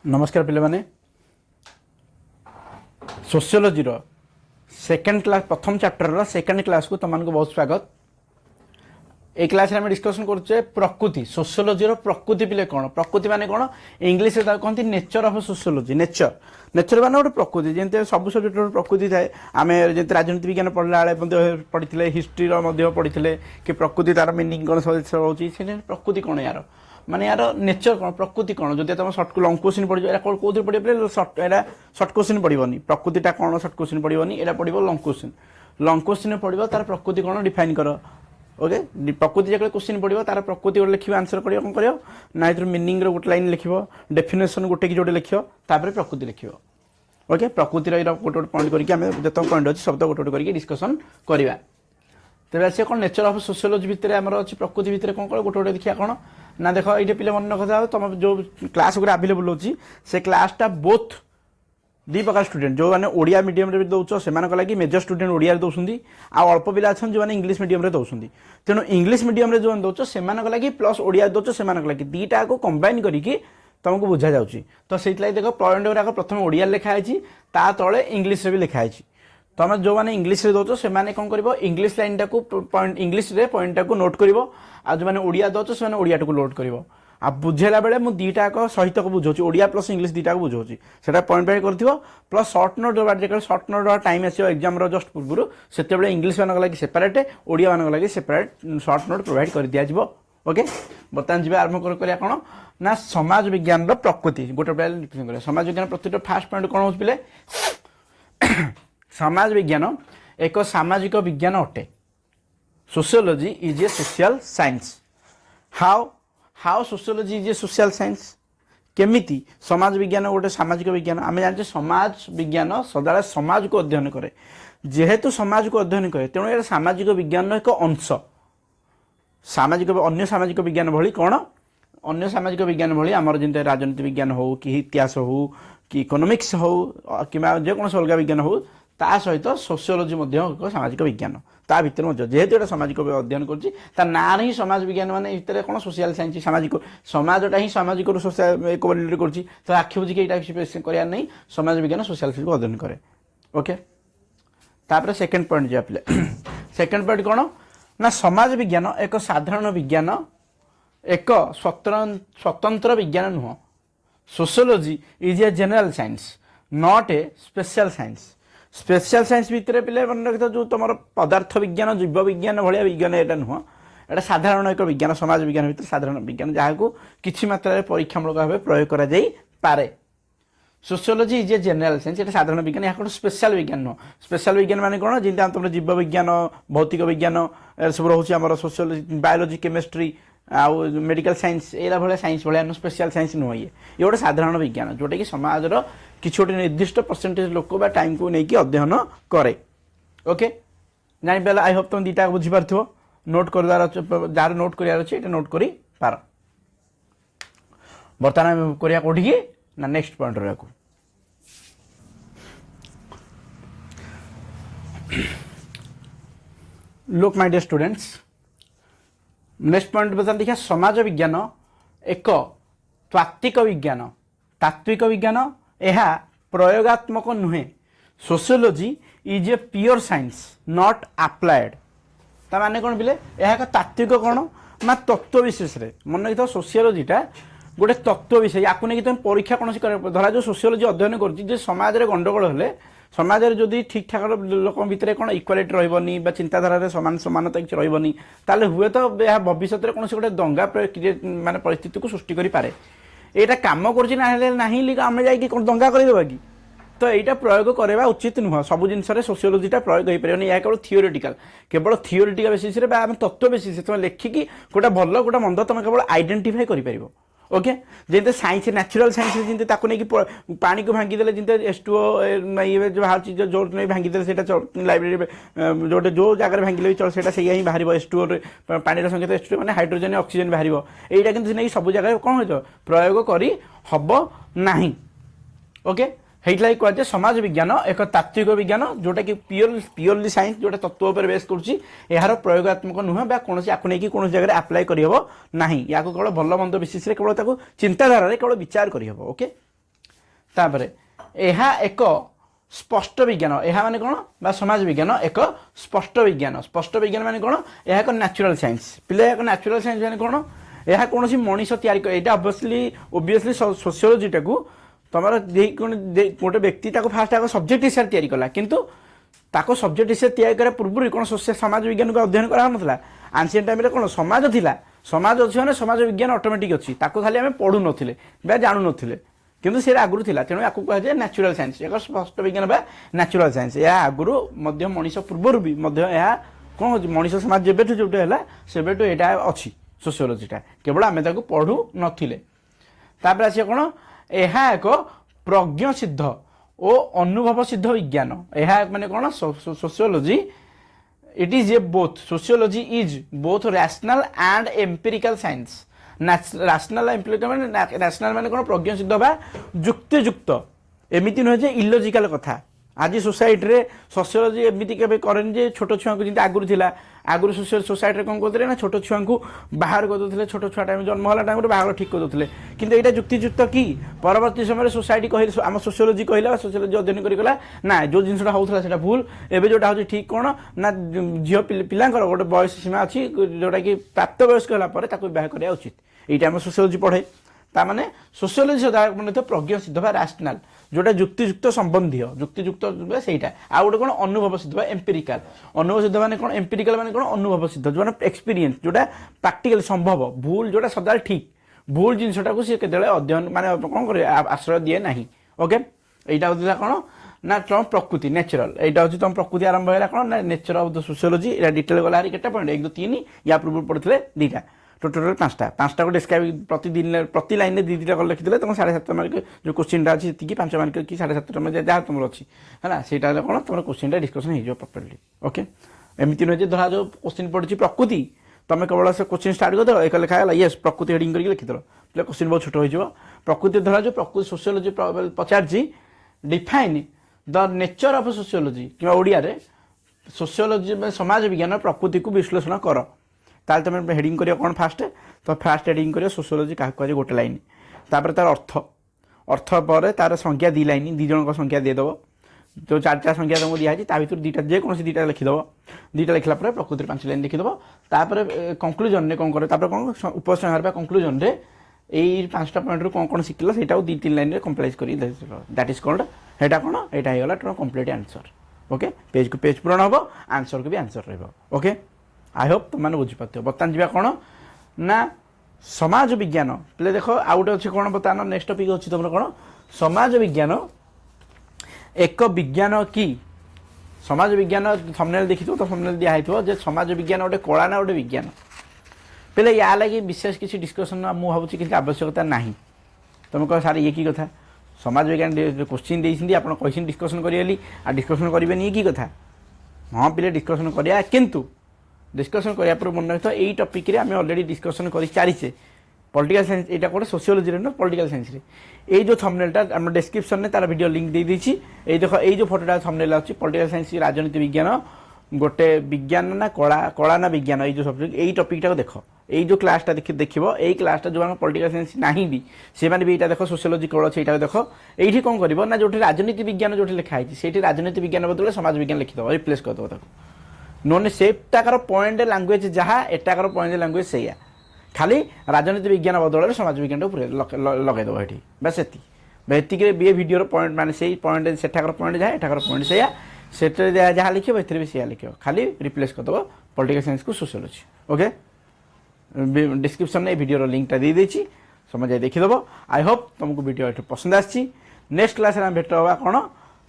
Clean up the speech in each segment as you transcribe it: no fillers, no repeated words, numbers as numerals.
नमस्कार पिले माने सोशियोलॉजी रो सेकंड क्लास प्रथम चैप्टर रो सेकंड क्लास को तुमको बहुत स्वागत। ए क्लास रे हम डिस्कशन करछे प्रकृति सोशियोलॉजी रो प्रकृति पिले कोन प्रकृति माने कोन इंग्लिश रे कहंती nature of sociology nature nature माने गोटे प्रकृति जेंते सब सब्जेक्ट रो प्रकृति थाए आमे जेंते राजनीति विज्ञान पढ़ला बेले पढ़िथिले हिस्ट्री रो मध्ये पढ़िथिले कि प्रकृति तार मीनिंग कोन होची से प्रकृति कोन यार माने यार नेचर कौन प्रकृति कौन जो तुम सर्ट लंग क्वेश्चन पढ़ कौन पढ़े सर्ट क्वेश्चन पड़ोनी प्रकृतिटा कौन सर्ट क्वेश्चन पड़ोनी यहाँ पड़ो लंग क्वेश्चन पड़ो तार प्रकृति कौन डिफाइन कर ओके प्रकृति जो क्वेश्चन पड़ो तार प्रकृति गोटे लिख आंसर कर कौन कर ना ये मीनिंग गोटे लाइन लिख डेफिनेशन गोटे कि जोटे लिख प्रकृति लिख ओके प्रकृति गोटे गोटे पॉइंट करके जो पॉइंट अच्छे शब्द गोटे गोटे करके डिस्कसन करवा तेरे से कौन नेचर ऑफ सोशियोलॉजी भितर आमर अच्छी प्रकृति भितर कौन कौन गोटे गोटे देखिए कौन ना देख ये पिले मन रखा तुम जो क्लास गुरा आवेलेबल होची से क्लासटा बोथ दी प्रकार स्टूडेंट जो मैंने ओडिया मीडियम रे दौच से लगी मेजर स्टूडेंट ओडिया दौरान आउ अल्प पिला अच्छा जो मैंने इंग्लिश मीडियम रे दौरान तेणु इंग्लिश मीडियम रे जो दौच से लगी प्लस ओडिया दौच से लगी दीटा को कंबाइन करके तुमको बुझा जाऊँगी तो से देख पॉइंट गुराक प्रथम ओडिया लिखाई ता तले इंग्लिश रे भी लिखाई तुम जो मैंने इंग्लिश रे दौच से कौन कर इंग्लिश लाइन टाक पॉइंट इंग्लिश रे पॉइंट टाक नोट कर जो मैंने ओडिया दौच से ओडिया टाक लोड कर आ बुझेला बेले मुझे दीटाक सहित को बुझाऊँ ओडिया प्लस इंग्लिश दीटा को बुझाऊँ से पॉइंट बाय कर प्लस सर्ट नोट जो सर्ट नोट टाइम आसो एग्जाम जस्ट पूर्व से इंग्लिश मान लगी सेपरेट ओडिया मान लगी सेपरेट सर्ट नोट प्रोवाइड कर दि जाए ओके बर्तमान जी आरंभ करा कौन ना समाज विज्ञान प्रकृति गोटे समाज विज्ञान प्रकृति फास्ट पॉइंट कौन हो पिले समाज विज्ञान एक सामाजिक विज्ञान अटे sociology is A social science how sociology is A social science केमिति समाज विज्ञान गोटे सामाजिक विज्ञान आम जानते समाज विज्ञान सदा समाज को अध्ययन करे जेहेतु समाज को अध्ययन करे तेणु ये सामाजिक विज्ञान एक अंश सामाजिक अन्य सामाजिक विज्ञान भली कौन अन्य सामाजिक विज्ञान भली आमर जमी राजनीति विज्ञान हो कि इतिहास हो कि इकोनोमिक्स हो कि जेकोसी अलग विज्ञान हो ता सहित सोशियोलॉजी एक सामाजिक विज्ञान ता भीतर जेहेतु ये सामाजिक अध्ययन कर ना ही समाज विज्ञान मान भितर कौन सोशल साइंस सामाजिक समाजटा ही सामाजिक कर आखि बुझी करार नहीं समाज विज्ञान सोशल साइंस को अध्ययन करे ओके तापर सेकेंड पॉइंट जा पे सेकेंड पॉइंट कौन ना समाज विज्ञान एक साधारण विज्ञान एक स्वतंत्र विज्ञान नुह sociology is a general science not a special science special science भितर पिले मन रखिथ जो तुम पदार्थ विज्ञान जीव विज्ञान भाया विज्ञान यहाँ नुह एटा साधारण एक विज्ञान समाज विज्ञान भितर साधारण विज्ञान जहाँ को किसी मात्रा परीक्षामूलक भाव प्रयोग करे sociology is a general science ये साधारण विज्ञान यहाँ कौन स्पेशल विज्ञान नुह स्पेशल विज्ञान माने कौन जिन तुम जीव विज्ञान भौतिक विज्ञान सब रोचे आम सोशियोलॉजी बायोलॉजी केमिस्ट्री आउ मेडिकल साइंस एरा भाया साइंस भाया स्पेशल साइंस नुह ये गोटे साधारण विज्ञान जोटा कि समाजर किसी गोटे निर्दिष्ट परसेंटेज लोक टाइम को लेकिन अध्ययन करे ओके जापर आई होप तुम दीटा बुझीपार नोट कर जार नोट करार अच्छे नोट कर पार बर्तमान करिया कोठी ना नेक्स्ट पॉइंट रहा look my dear students next point बता देखिए समाज विज्ञान एक तात्विक विज्ञान तात्विक विज्ञान यह प्रयोगात्मक नुहे sociology is a pure science not applied ता माने कौन बिले यह एक तात्विक कौन ना तत्व विशेष मन रखिथ सोशियोलॉजीटा गोटे तत्व विषय या नहीं तुम परीक्षा कौन धरा जो सोशियोलॉजी अध्ययन कर समाज में गंडगोल हेले समाज में जदि ठीक ठाक लोक भितर कौन इक्वालिटी रही चिंताधारा सामान समानता किसी रही ताले हुए तो यह भविष्य में कौन गोटे दंगा माने परिस्थिति को सृष्टि करे यहाँ कम करम जा दंगा करदेवा कि तो यहाँ प्रयोग करवा उचित नुह सब जिन सोशियोलॉजीटा प्रयोग हो पारे यह केवल थियोरिटिकल बेसिस तत्व बेसिस तुम लेखिकी गोटे भल गोटे मंद तुम केवल आइडेंटिफाई कर ओके जमी साइंस नेचुरल साइंस जमी नहीं पानी को भांगीदे जमी H2O ये जो बाहर चीज जो नहीं भांगीदे लाइब्रेरी जो जो जगह भांगिले भी चल से ही बाहर H2O पानी संकेत H2O मैंने हाइड्रोजन ऑक्सीजन बाहर यहाँ कि नहीं सब जगह कौन हो प्रयोग कर हम ना ओके हेल्ला कहुए समाज विज्ञान एक तात्विक विज्ञान जोटा कि प्योरली साइंस जोटा तत्व पर बेस कर प्रयोगात्मक नुह कौन आपको नहीं कौन जगह आप्लाय करहब ना या केवल भल मंद विशेष केवल चिंताधारा केवल विचार करहब ओके तापर यह एक स्पष्ट विज्ञान यह माने कौन बा समाज विज्ञान एक स्पष्ट विज्ञान माने कौन यह एक नेचुरल साइंस पिले एक नेचुरल साइंस माने कौन यह कौन मनीष तैयारी यहाँ ओबियसली सोशियोलोजीटा को तुम गोटे व्यक्ति फास्ट आगे सब्जेक्ट हिसाब तैयारी कला किंतु ताको सब्जेक्ट हिसाब तैयारी करा पूर्व कौन समाज विज्ञान को अध्ययन करा ना आंसिएंट टाइम कौन समाज थिला समाज अच्छी मैंने समाज विज्ञान ऑटोमेटिक अच्छी ताको खाली आम पढ़ु नथिले बा जानु नथिले किंतु से आगुरी थिला तेणु या कहुए नेचुरल साइंस एक स्पष्ट विज्ञान बा नेचुरल साइंस या आगुरी मध्य मनीष पूर्व भी मध्य कौन मनीष समाज जेबेठु जोटे है सेबेठु यहाँ अच्छी सोशियोलोजीटा केवल आम पढ़ु नथिले तापर आसे कौन यह एक प्रज्ञ सिद्ध और अनुभव सिद्ध विज्ञान यह माने कौन sociology it is A both sociology is both rational and empirical science rational empirical माने रैशनल माने कौन प्रज्ञ सिद्ध बा युक्तियुक्त एमती नुहे जे इलॉजिकल कथा आज सोसाइटी रे सोशियोलोजी एमती केबे करेन जे छोट छुआ को जिंदा आगुर थिला आगुर सोसाइटी रे कोन करथले ना छोट छुआ को बाहर कर दोथले छोट छुआ टाइम जन्म होला टाइम रे बाहर ठीक कर दोथले किंतु एटा युक्तियुक्त की परवर्ती समय सोसाइटी कहि आम सोशियोलोजी कहला सोशियोलोजी अध्ययन करी गला ना जो जिनसटा होउथला सेटा भूल एबे जोटा हो ठीक कोन ना झियो पिलांकर गोटे बयस सीमा अछि जोटा कि प्राप्त वयस्क होला परे ताको विवाह करिया उचित एटा हम सोशियोलोजी पढ़े तामाने सोशियोलोजी सदा माने तो प्रज्ञ सिद्ध बा रैशनल जोटा युक्तियुक्त संबंधी युक्तियुक्त सेटा आ गोटे कौन अनुभव सिद्ध एम्पिरिकल अनुभव सिद्ध माने कौन एम्पिरिकल माने कौन अनुभव सिद्ध जो एक्सपीरियंस जोटा प्रैक्टिकल संभव भूल जोटा सदा ठीक भूल जिनसटा को सी केते अध्ययन माने कौन करे आश्रय दिए ना ओके एटा होता कौन ना तुम प्रकृति नेचुरल एटा हूँ तुम प्रकृति आरंभ है कौन ना nature of the sociology Etah detail गला केटा पॉइंट 1 2 3 या पूर्व पढ़ते दुटा टोटल पांचटा को डिस्क्राइब प्रतिदिन प्रति लाइन में दुईटा कल लिखिदे तुम 7.5 मार्क जो क्वेश्चन अच्छी जी 5 मार्क कि 7.5 मार्क जहाँ तुम अच्छी है से कौन तुम क्वेश्चन डिस्कसन हो प्रॉपर्ली ओके एमती नुहे धरा जो क्वेश्चन पड़ी प्रकृति तुम केवल से क्वेश्चन स्टार्ट करदे एक लिखा है येस प्रकृति हेडिंग करके लिखिद पे क्वेश्चन बहुत छोट हो प्रकृति धरा जो प्रकृति sociology Pachar define the nature of sociology कि ओडिया सोशियोलोजी समाज विज्ञान प्रकृति को विश्लेषण कर ताल तुम हेडिंग करियो कौन फास्ट तो फास्ट हेडिंग करियो सोशियोलोजी क्या कह गोटे लाइन तापर तार अर्थ पर तार संख्या 2 लाइन 2 जन संख्या देदेव जो 4 संख्या तुमको दिखाई ता भर दुईटा जेकोसी दुईटा लिखिदेव दुईटा लिखला प्रकृति 5 लाइन लिखिदेव तापर कंक्लूजन ने कौन करे कौन उपसंहार कंक्लूजन रे यही 5टा पॉइंट रू कौन कौन शिखल से 2-3 लाइन रे कंप्लाइज कर दैट इज कॉल्ड हेटा कौन एटा हो गला तुम कंप्लीट आंसर ओके पेज को पेज पूरण हम आंसर को भी आंसर रहिबो ओके आई होप तुम मैंने बुझीपार बर्तमान जा कौन ना समाज विज्ञान पे देख आउ गए अच्छे कौन बर्तमान नेक्स्ट टॉपिक अच्छी तुम कौन समाज विज्ञान एक विज्ञान की समाज विज्ञान थंबनेल देखी तो थंबनेल दिखाई जे समाज विज्ञान गोटे कला ना गोटे विज्ञान पे या लगी विशेष किसी डिस्कसन मुझे भावुँ कि आवश्यकता ना तुम कह सार ये की कथा समाज विज्ञान क्वेश्चन देती आप कैसे डिस्कसन करी आ डिस्कसन करेंगे ये की कथा हाँ पे डिस्कसन करा किंतु डिस्कसन करिया पर मन रखिथ यही टॉपिक रे आम ऑलरेडी डिस्कसन कर सारीचे पॉलिटिकल साइंस यहाँ कौन सोशियोलोजी रे न पॉलिटिकल साइंस रे ये जो थंबनेलटा आम डिस्क्रिप्शन में तार वीडियो लिंक दे देछि ये देखो ये जो फोटोटा थंबनेल अछि पॉलिटिकल साइंस राजनीति विज्ञान गोटे विज्ञान ना कला ना विज्ञान ये जो सब्जेक्ट यही टॉपिकटा को देख ये जो क्लासटा देखो यही क्लासटा जो पॉलिटिकल साइंस नहीं भी से मैंने भी यहाँ देख सोशियोलोजी कौन अच्छे यहाँ देख ये कौन कर ना जो राजनीति विज्ञान जो लिखाई से राजनीति विज्ञान बदले समाज विज्ञान लिखिदेव रिप्लेस करदेव नोने सेटाकर पॉइंट लैंग्वेज जहाँ एटाकर पॉइंट लैंग्वेज से खाली राजनीति विज्ञान बदल समाज विज्ञान लगेदेव ये बस एतिक ये वीडियो पॉइंट माने से पॉइंट सेठाकर पॉइंट जहाँ एठाकर पॉइंट से जहाँ लिखे भी से लिख खाली रिप्लेस करदेव पॉलिटिकल साइंस को सोशियोलोजी ओके डिस्क्रिप्शन में वीडियो लिंकटा दे देछि समझ देखीदेव आई होप तुमको वीडियो ये पसंद आछि नेक्स्ट क्लास में भेट हवा कौन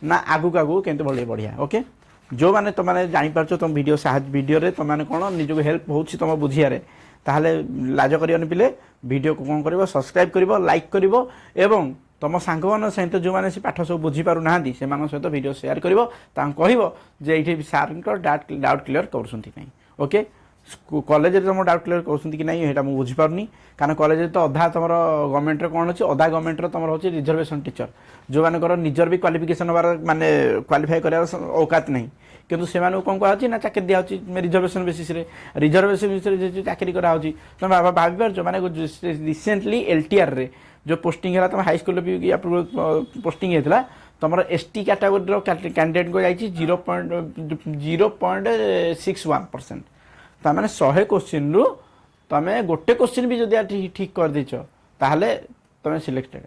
ना आगू आगू केमती बढ़िया बढ़िया ओके जो मैंने तुमने जापर तुम वीडियो वीडियो तुमने कौन निजक हेल्प हो तुम बुझियारे ताहले लाज कर पिले वीडियो को कौन कर सब्सक्राइब कर लाइक कर एवं तुम सांग मान सहित जो मैंने से पाठ सब बुझीपार ना से सहित वीडियो शेयर कर ये सार डाउट क्लियर कर ओके कॉलेज तुम डाउट क्लियर कर ना ये मुझे बुझीपारनी कारण कॉलेज तो अधा तुम गवर्नमेंट कौन अच्छे अधा गवर्नमेंट तुम हूँ रिजर्वेशन टीचर जो मानकर निजर भी क्वालिफिकेशन हमार माने क्वालिफाई कर औकात नहीं କିନ୍ତୁ ସେମାନଙ୍କୁ କ'ଣ କୁହାଯାଉଛି ନା ଚାକିରି ଦିଆହେଉଛି ରିଜର୍ଭେସନ୍ ବେସିସ୍ରେ। ରିଜର୍ଭେସନ୍ ବେସିସ୍ରେ ଯେ ଚାକିରି କରାହେଉଛି ତୁମେ ଭାବିପାରୁଛ ମାନେ ରିସେଣ୍ଟଲି LTRରେ ଯେଉଁ ପୋଷ୍ଟିଂ ହେଲା ତୁମ ହାଇସ୍କୁଲରେ ବି ପୋଷ୍ଟିଂ ହେଇଥିଲା ତୁମର ST କ୍ୟାଟାଗୋରୀର କ୍ୟାଣ୍ଡିଡେଟ୍କୁ ଯାଇଛି 0.61%। ତାମାନେ 100 କୋଶ୍ଚିନ୍ରୁ ତୁମେ ଗୋଟେ କୋଶ୍ଚିନ୍ ବି ଯଦି ଠିକ୍ କରିଦେଇଛ ତାହେଲେ ତୁମେ ସିଲେକ୍ଟେଡ଼।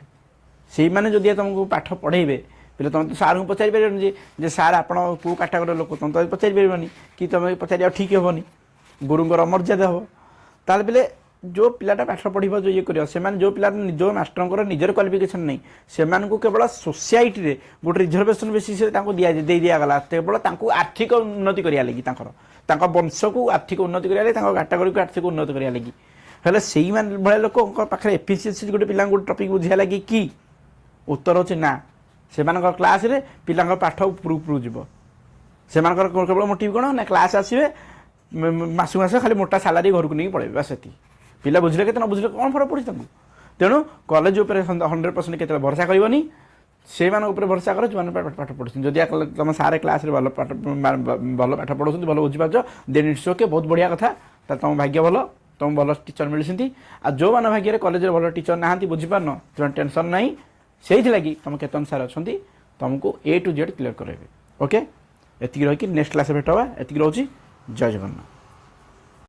ସେଇମାନେ ଯଦି ତୁମକୁ ପାଠ ପଢ଼େଇବେ ପିଲା ତୁମେ ତ ସାର୍ଙ୍କୁ ପଚାରି ପାରିବନି ଯେ ସାର୍ ଆପଣ କେଉଁ କାଟାଗୋରୀର ଲୋକ, ତୁମେ ତ ପଚାରି ପାରିବନି କି ତୁମେ ପଚାରିବା ଠିକ୍ ହେବନି, ଗୁରୁଙ୍କର ଅମର୍ଯ୍ୟାଦା ହେବ। ତାହେଲେ ପିଲେ ଯେଉଁ ପିଲାଟା ପାଠ ପଢ଼ିବ ଯେଉଁ ଇଏ କରିବ ସେମାନେ ଯେଉଁ ପିଲା ଯେଉଁ ମାଷ୍ଟରଙ୍କର ନିଜର କ୍ୱାଲିଫିକେସନ୍ ନାହିଁ ସେମାନଙ୍କୁ କେବଳ ସୋସାଇଟିରେ ଗୋଟେ ରିଜର୍ଭେସନ୍ ବେସିସ୍ରେ ତାଙ୍କୁ ଦେଇ ଦିଆଗଲା କେବଳ ତାଙ୍କୁ ଆର୍ଥିକ ଉନ୍ନତି କରିବା ଲାଗି, ତାଙ୍କ ବଂଶକୁ ଆର୍ଥିକ ଉନ୍ନତି କରିବା ଲାଗି, ତାଙ୍କ କାଟାଗୋରୀକୁ ଆର୍ଥିକ ଉନ୍ନତି କରିବା ଲାଗି। ହେଲେ ସେଇମାନେ ଭଳିଆ ଲୋକଙ୍କ ପାଖରେ ଏଫିସିଏନ୍ସି ଗୋଟେ ପିଲାଙ୍କୁ ଗୋଟେ ଟପିକ୍ ବୁଝିବା ଲାଗି କି ଉତ୍ତର ହେଉଛି ନା। ସେମାନଙ୍କ କ୍ଲାସ୍ରେ ପିଲାଙ୍କ ପାଠ ଉପରକୁ ଯିବ। ସେମାନଙ୍କର କେବଳ ମୋଟିଭ୍ କ'ଣ ନା କ୍ଲାସ୍ ଆସିବେ ମାସକୁ ମାସ ଖାଲି ମୋଟା ସାଲାରୀ ଘରକୁ ନେଇକି ପଳାଇବେ, ବାସ୍ ସେତିକି। ପିଲା ବୁଝିଲେ କେତେ ନ ବୁଝିଲେ କ'ଣ ଫରକ ପଡ଼ୁଛି ତାଙ୍କୁ। ତେଣୁ କଲେଜ ଉପରେ 100% କେତେବେଳେ ଭରସା କରିବନି, ସେଇମାନଙ୍କ ଉପରେ ଭରସା କର ଯେଉଁମାନେ ପାଠ ପଢ଼ୁଛନ୍ତି। ଯଦି ତୁମ ସାର୍ କ୍ଲାସ୍ରେ ଭଲ ପାଠ ପଢ଼ାଉଛନ୍ତି, ଭଲ ବୁଝିପାରୁଛ, ଦେନ୍ ଇଟ୍ସ ଓକେ, ବହୁତ ବଢ଼ିଆ କଥା। ତାହେଲେ ତୁମ ଭାଗ୍ୟ ଭଲ, ତୁମକୁ ଭଲ ଟିଚର୍ ମିଳିଛନ୍ତି। ଆଉ ଯେଉଁମାନେ ଭାଗ୍ୟରେ କଲେଜରେ ଭଲ ଟିଚର୍ ନାହାନ୍ତି, ବୁଝିପାରୁନ, ତୁମେ ଟେନସନ୍ ନାହିଁ। ସେଇଥିଲାଗି ତୁମ କେତନ ସାର୍ ଅଛନ୍ତି ତୁମକୁ A to Z କ୍ଲିୟର କରାଇବେ। ଓକେ, ଏତିକି ରହିକି ନେକ୍ସଟ କ୍ଲାସ୍ରେ ଭେଟ ହେବା। ଏତିକି ରହୁଛି। ଜୟ ଜଗନ୍ନାଥ।